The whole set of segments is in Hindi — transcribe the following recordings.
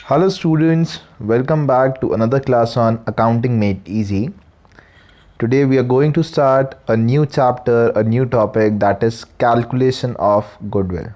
Hello students, welcome back to another class on Accounting Made Easy. Today we are going to start a new chapter, a new topic that is calculation of goodwill.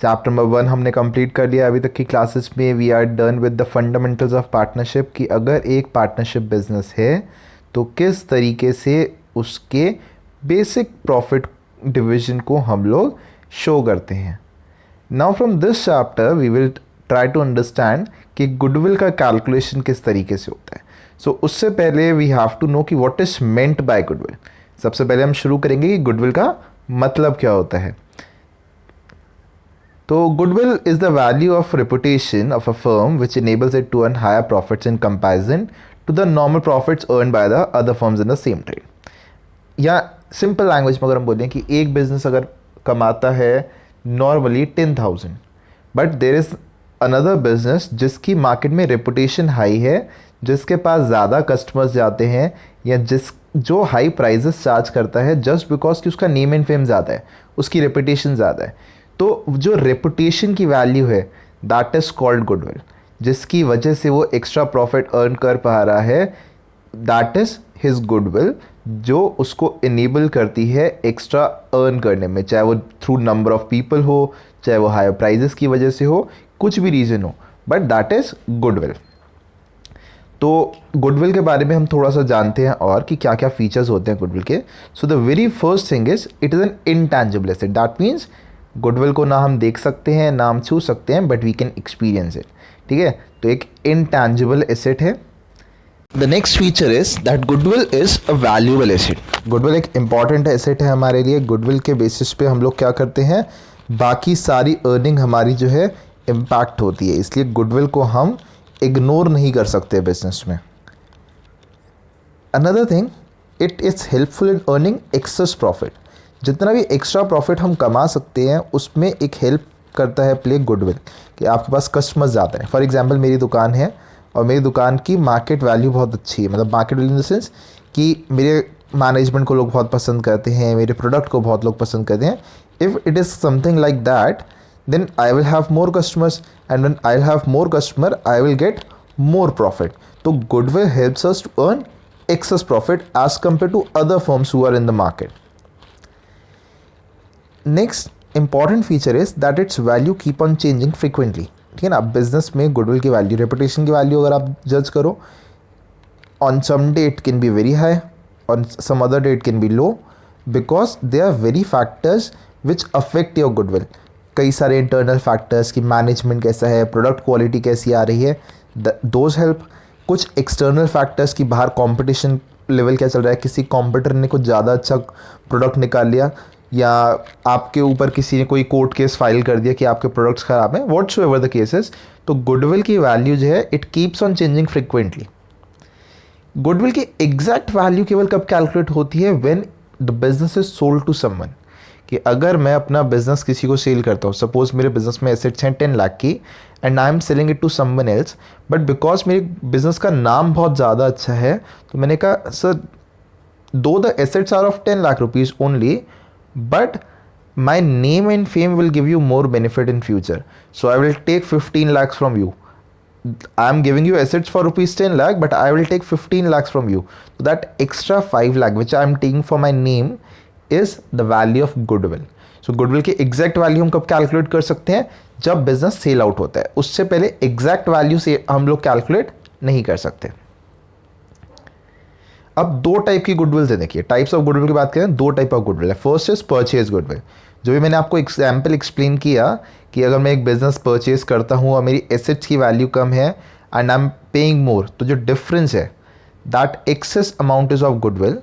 Chapter number 1 हमने कंप्लीट कर लिया अभी तक की क्लासेस में. We are done with the fundamentals of partnership कि अगर एक पार्टनरशिप बिजनेस है तो किस तरीके से उसके बेसिक प्रॉफिट डिवीजन को हम लोग शो करते हैं. Now from this chapter we will try to understand कि गुडविल का कैलकुलेशन किस तरीके से होता है. सो उससे पहले वी हैव टू नो कि what is meant by goodwill. सबसे पहले हम शुरू करेंगे कि गुडविल का मतलब क्या होता है. तो goodwill is the value of reputation of a firm which enables it to earn higher profits in comparison to the normal profits earn by the other firms in the same trade. या सिंपल लैंग्वेज में अगर हम बोलें कि एक बिजनेस अगर कमाता है normally 10,000 but there is another business जिसकी मार्केट में रेपुटेशन हाई है, जिसके पास ज़्यादा कस्टमर्स जाते हैं या जो हाई प्राइजेस चार्ज करता है जस्ट बिकॉज कि उसका नेम एंड फेम ज़्यादा है, उसकी रेपुटेशन ज़्यादा है. तो जो रेपुटेशन की वैल्यू है दैट इज़ कॉल्ड गुडविल, जिसकी वजह से वो एक्स्ट्रा प्रॉफिट अर्न कर पा रहा है, दैट इज़ हिज गुडविल, जो उसको इनेबल करती है एक्स्ट्रा अर्न करने में, चाहे वो थ्रू नंबर ऑफ पीपल हो, चाहे वो हायर प्राइजेस की वजह से हो, कुछ भी रीज़न हो, बट दैट इज़ गुडविल. तो गुडविल के बारे में हम थोड़ा सा जानते हैं और कि क्या क्या फीचर्स होते हैं गुडविल के. So the very first thing is it is an intangible asset. That means goodwill को ना हम देख सकते हैं ना हम छू सकते हैं, but we can experience it. ठीक है, तो एक इनटैंजिबल एसेट है. The next feature is that goodwill is a valuable asset. Goodwill एक इंपॉर्टेंट एसेट है हमारे लिए. गुडविल के बेसिस पे हम लोग क्या करते हैं, बाकी सारी अर्निंग हमारी जो है इम्पैक्ट होती है, इसलिए गुडविल को हम इग्नोर नहीं कर सकते बिजनेस में. Another thing, it is helpful in earning access profit. जितना भी एक्स्ट्रा प्रॉफिट हम कमा सकते हैं उसमें एक हेल्प करता है प्ले गुडविल, कि आपके पास कस्टमर्स ज़्यादा हैं. फॉर एग्जांपल मेरी दुकान है और मेरी दुकान की मार्केट वैल्यू बहुत अच्छी है, मतलब market value in the sense कि मेरे मैनेजमेंट को लोग बहुत पसंद करते हैं, मेरे प्रोडक्ट को बहुत लोग पसंद करते हैं. If it is something like that, then I will have more customers, and when I'll have more customer I will get more profit. So goodwill helps us to earn excess profit as compared to other firms who are in the market. Next important feature is that its value keep on changing frequently. ठीक है ना, बिजनेस में गुडविल की वैल्यू, रेपुटेशन की वैल्यू अगर आप जज करो, on some day it can be very high, on some other day it can be low, because there are very factors which affect your goodwill. कई सारे इंटरनल फैक्टर्स की मैनेजमेंट कैसा है, प्रोडक्ट क्वालिटी कैसी आ रही है, दोज हेल्प. कुछ एक्सटर्नल फैक्टर्स की बाहर कंपटीशन लेवल क्या चल रहा है, किसी कॉम्पिटिटर ने कुछ ज़्यादा अच्छा प्रोडक्ट निकाल लिया, या आपके ऊपर किसी ने कोई कोर्ट केस फाइल कर दिया कि आपके प्रोडक्ट्स ख़राब हैं, व्हाट्स एवर द केसेस. तो गुडविल की वैल्यू जो है it keeps on changing frequently. Goodwill की एग्जैक्ट वैल्यू केवल कब कैलकुलेट होती है, when the business is sold to someone. कि अगर मैं अपना बिजनेस किसी को सेल करता हूँ, सपोज मेरे बिजनेस में एसेट्स हैं 10 लाख की and I am selling it to someone else, but because मेरे बिजनेस का नाम बहुत ज़्यादा अच्छा है तो मैंने कहा सर दो the assets are of 10 lakh rupees only, but my name and fame will give you more benefit in future, so I will take 15 lakhs from you. I am giving you assets for rupees 10 lakh, but I will take 15 lakhs from you. So that extra 5 lakh which I am taking for my name is the value of goodwill. So goodwill की एग्जैक्ट वैल्यू हम कब कैलकुलेट कर सकते हैं, जब बिजनेस सेल आउट होता है. उससे पहले एग्जैक्ट वैल्यू से हम लोग कैलकुलेट नहीं कर सकते. अब दो टाइप की गुडविल है. देखिए टाइप्स ऑफ गुडविल की बात करें, दो टाइप ऑफ गुडविल है. फर्स्ट इज परचेज गुडविल, जो भी मैंने आपको एग्जाम्पल एक्सप्लेन किया कि अगर मैं एक बिजनेस परचेज करता हूँ और मेरी एसेट्स की वैल्यू कम है and I am paying more, तो जो डिफरेंस है that excess amount is of goodwill.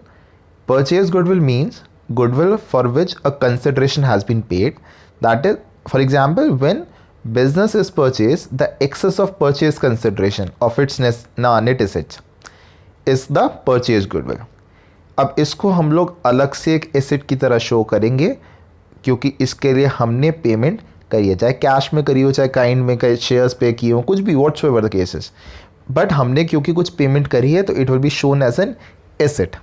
Purchase goodwill means goodwill for which a consideration has been paid. That is, for example, when business is purchased, the excess of purchase consideration of its net assets is the purchase goodwill. अब इसको हम लोग अलग से एक एसेट की तरह शो करेंगे, क्योंकि इसके लिए हमने पेमेंट करी है, चाहे कैश में करी हो, चाहे काइंड में कई शेयर्स पे किए हो, कुछ भी, व्हाट्सएवर द केसेस, बट हमने क्योंकि कुछ पेमेंट करी है तो it will be shown as an asset.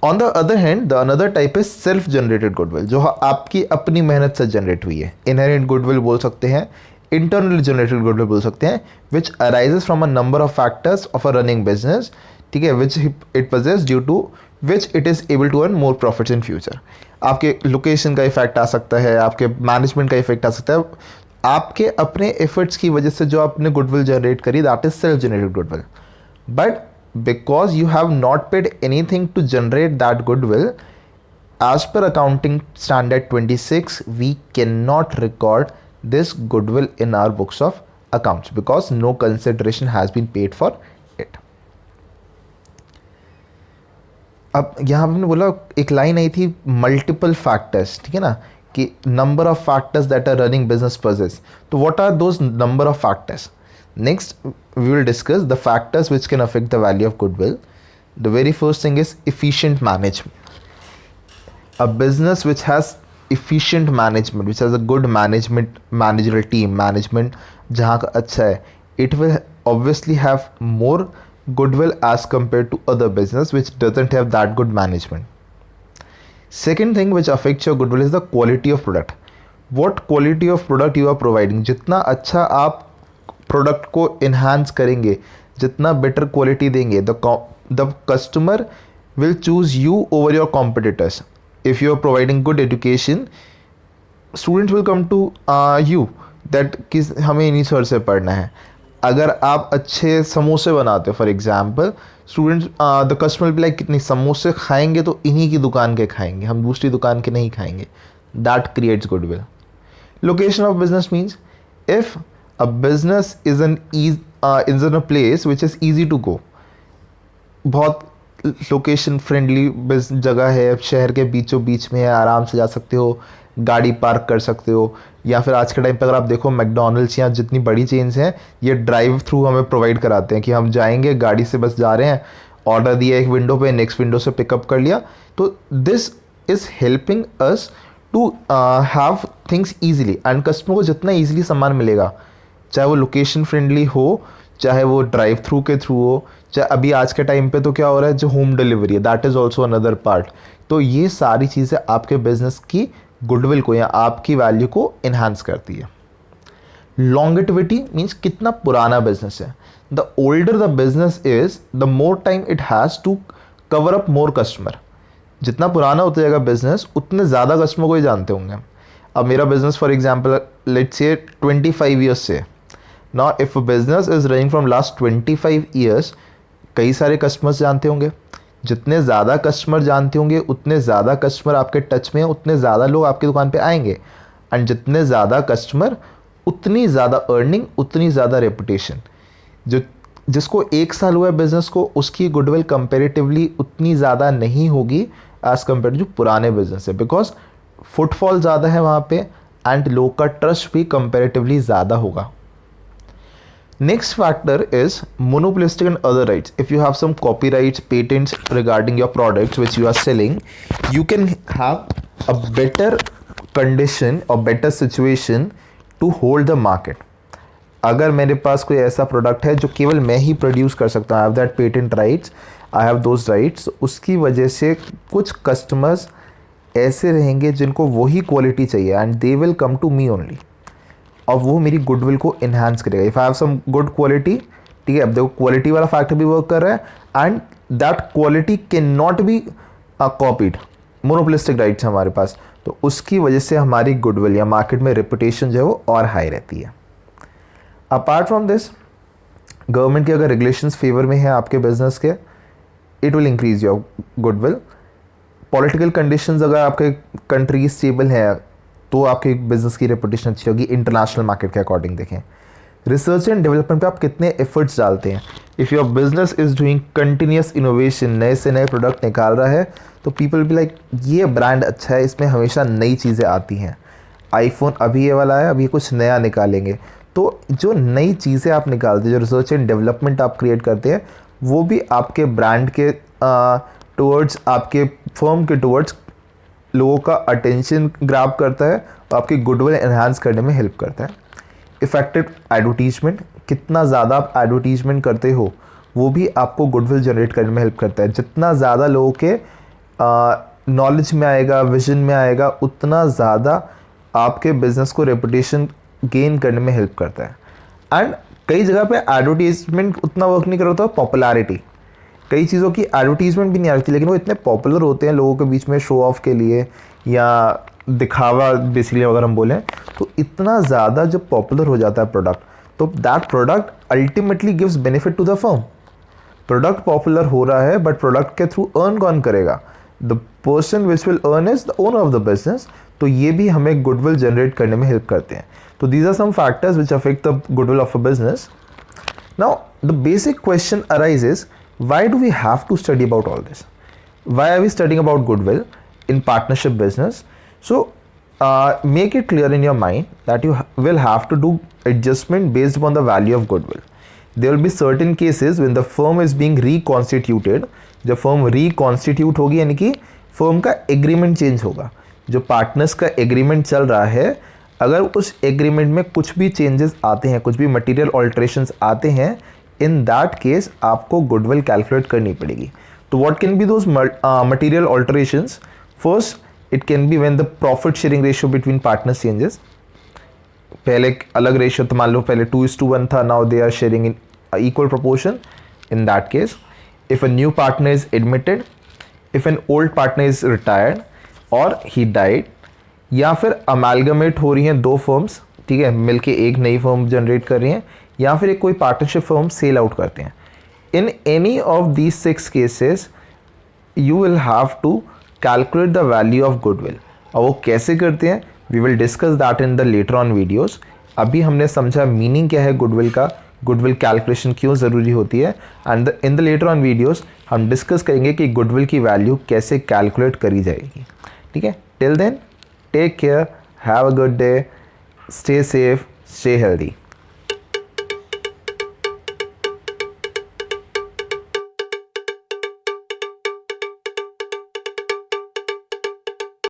On the other hand the another type is self generated goodwill, जो आपकी अपनी मेहनत से जनरेट हुई है. इनहेरेंट गुडविल बोल सकते हैं. इंटरनली जनरेटेड गुडविल बोल सकते हैं, which arises from a number of factors of a running business, ठीक है, which it possesses due to which it is able to earn more profits in future. आपके लोकेशन का इफेक्ट आ सकता है, आपके मैनेजमेंट का इफेक्ट आ सकता है, आपके अपने एफर्ट्स की वजह से जो आपने गुडविल जनरेट करी, that is self generated goodwill. But because you have not paid anything to generate that goodwill, as per accounting standard 26, we cannot record this goodwill in our books of accounts because no consideration has been paid for it. अब यहाँ पे मैंने बोला, एक लाइन आई थी मल्टीपल फैक्टर्स, ठीक है ना, कि number of factors that are running business possesses. तो what are those number of factors? Next we will discuss the factors which can affect the value of goodwill. The very first thing is efficient management. A business which has efficient management, which has a good managerial team, management जहाँ का अच्छा है, it will obviously have more goodwill as compared to other business which doesn't have that good management. Second thing which affects your goodwill is the quality of product. What quality of product you are providing. जितना अच्छा आप प्रोडक्ट को enhance करेंगे, जितना better quality देंगे, the customer will choose you over your competitors. If you are providing good education, students will come to you that किस हमें इन्हीं सर से पढ़ना है। अगर आप अच्छे समोसे बनाते हो for example, students the customer भी लाइक कितनी समोसे खाएंगे तो इन्हीं की दुकान के खाएंगे, हम दूसरी दुकान के नहीं खाएंगे। That creates goodwill. Location of business means if a business is in a place which is easy to go, बहुत लोकेशन फ्रेंडली जगह है, शहर के बीचों बीच में है, आराम से जा सकते हो, गाड़ी पार्क कर सकते हो। या फिर आज के टाइम पे अगर आप देखो मैकडोनल्ड्स या जितनी बड़ी चेन्स हैं, ये ड्राइव थ्रू हमें प्रोवाइड कराते हैं कि हम जाएंगे, गाड़ी से बस जा रहे हैं, ऑर्डर दिया एक विंडो पे, नेक्स्ट विंडो से पिकअप कर लिया। तो this is helping us to have things easily, and customer को जितना ईजिली सामान मिलेगा, चाहे वो लोकेशन फ्रेंडली हो, चाहे वो ड्राइव थ्रू के थ्रू हो, चाहे अभी आज के टाइम पे तो क्या हो रहा है, जो होम डिलीवरी है, that is also another part. तो ये सारी चीज़ें आपके बिजनेस की गुडविल को या आपकी वैल्यू को इन्हांस करती है। लॉन्गेटिविटी मीन्स कितना पुराना बिजनेस है। The older the business is, the more time it has to cover up more customer. जितना पुराना होता जाएगा बिजनेस, उतने ज़्यादा कस्टमर को ही जानते होंगे। अब मेरा business for example let's say 25 years से, now if a business is running from last 25 years, कई सारे कस्टमर्स जानते होंगे। जितने ज़्यादा कस्टमर जानते होंगे, उतने ज़्यादा कस्टमर आपके टच में, उतने ज़्यादा लोग आपकी दुकान पे आएंगे, एंड जितने ज़्यादा कस्टमर उतनी ज़्यादा अर्निंग, उतनी ज़्यादा रेपुटेशन। जिसको 1 साल हुआ है बिजनेस को, उसकी गुडविल कंपेरेटिवली उतनी ज़्यादा नहीं होगी एज कम्पेयर जो पुराने बिजनेस है, बिकॉज फुटफॉल ज़्यादा है वहाँ पे, एंड लोग का ट्रस्ट भी कंपेरेटिवली ज़्यादा होगा। Next factor is monopolistic and other rights. If you have some copyrights, patents regarding your products which you are selling, you can have a better condition or better situation to hold the market. अगर मेरे पास कोई ऐसा प्रोडक्ट है जो केवल मैं ही प्रोड्यूस कर सकता हूँ, I have that patent rights, I have those rights, उसकी वजह से कुछ कस्टमर्स ऐसे रहेंगे जिनको वही क्वालिटी चाहिए, and they will come to me only, और वो मेरी गुडविल को इन्हांस करेगा। If I have some good quality, ठीक है, अब देखो क्वालिटी वाला फैक्टर भी वर्क कर रहा है, and that quality can not be copied, monopolistic rights हमारे पास, तो उसकी वजह से हमारी गुडविल या मार्केट में रेपुटेशन जो है वो और हाई रहती है। अपार्ट फ्रॉम दिस, गवर्नमेंट के अगर रेगुलेशंस फेवर में है आपके बिजनेस के, it will increase your goodwill. Political conditions अगर आपके कंट्री स्टेबल है तो आपके बिजनेस की रेपुटेशन अच्छी होगी इंटरनेशनल मार्केट के अकॉर्डिंग। देखें रिसर्च एंड डेवलपमेंट पे आप कितने एफर्ट्स डालते हैं। If your business is doing continuous innovation, नए से नए प्रोडक्ट निकाल रहा है, तो पीपल भी लाइक ये ब्रांड अच्छा है, इसमें हमेशा नई चीज़ें आती हैं। आईफोन अभी ये वाला है, अभी कुछ नया निकालेंगे। तो जो नई चीज़ें आप निकालते हैं, जो रिसर्च एंड डेवलपमेंट आप क्रिएट करते हैं, वो भी आपके ब्रांड के टुवर्ड्स, आपके फर्म के टुवर्ड्स लोगों का अटेंशन ग्रैब करता है और आपकी गुडविल एनहांस करने में हेल्प करता है। इफेक्टिव एडवर्टीजमेंट, कितना ज़्यादा आप एडवर्टीजमेंट करते हो वो भी आपको गुडविल जनरेट करने में हेल्प करता है। जितना ज़्यादा लोगों के नॉलेज में आएगा, विजन में आएगा, उतना ज़्यादा आपके बिजनेस को रेपुटेशन गेन करने में हेल्प करता है। एंड कई जगह पे एडवर्टीजमेंट उतना वर्क नहीं कर रहा होता, पॉपुलैरिटी, कई चीज़ों की एडवर्टीजमेंट भी नहीं आ रही थी लेकिन वो इतने पॉपुलर होते हैं लोगों के बीच में शो ऑफ के लिए या दिखावा बेसिकली अगर हम बोलें, तो इतना ज़्यादा जब पॉपुलर हो जाता है प्रोडक्ट, तो that product ultimately gives benefit to the firm. Product popular हो रहा है बट प्रोडक्ट के थ्रू अर्न कौन करेगा? The person which will earn is the owner of the business. तो ये भी हमें गुडविल जनरेट करने में हेल्प करते हैं। तो these are some factors which affect the goodwill of a business. Now the basic question arises, why do we have to study about all this? Why are we studying about goodwill in partnership business? So make it clear in your mind that you will have to do adjustment based upon the value of goodwill. There will be certain cases when the firm is being reconstituted. जब firm reconstitute होगी यानी कि firm का agreement change होगा, जो partners का agreement चल रहा है, अगर उस agreement में कुछ भी changes आते हैं, कुछ भी material alterations आते हैं, in that case आपको goodwill calculate करनी पड़ेगी। तो what can be those material alterations? First, it can be when the profit sharing ratio between partners changes. पहले अलग रेशियो, तो मान लो पहले 2:1 था, now they are sharing in equal proportion. In that case, if a new partner is admitted, if an old partner is retired or he died, या फिर amalgamate हो रही हैं दो firms, ठीक है, मिलके एक नई firm generate कर रही हैं, या फिर एक कोई पार्टनरशिप फर्म सेल आउट करते हैं। In any of these 6 cases you will have to calculate the value of goodwill. और वो कैसे करते हैं, we will discuss that in the later on videos. अभी हमने समझा मीनिंग क्या है गुडविल का, गुडविल कैलकुलेशन क्यों ज़रूरी होती है, and in the later on videos हम डिस्कस करेंगे कि गुडविल की वैल्यू कैसे कैलकुलेट करी जाएगी। ठीक है, till then take care, have a good day, stay safe, stay healthy.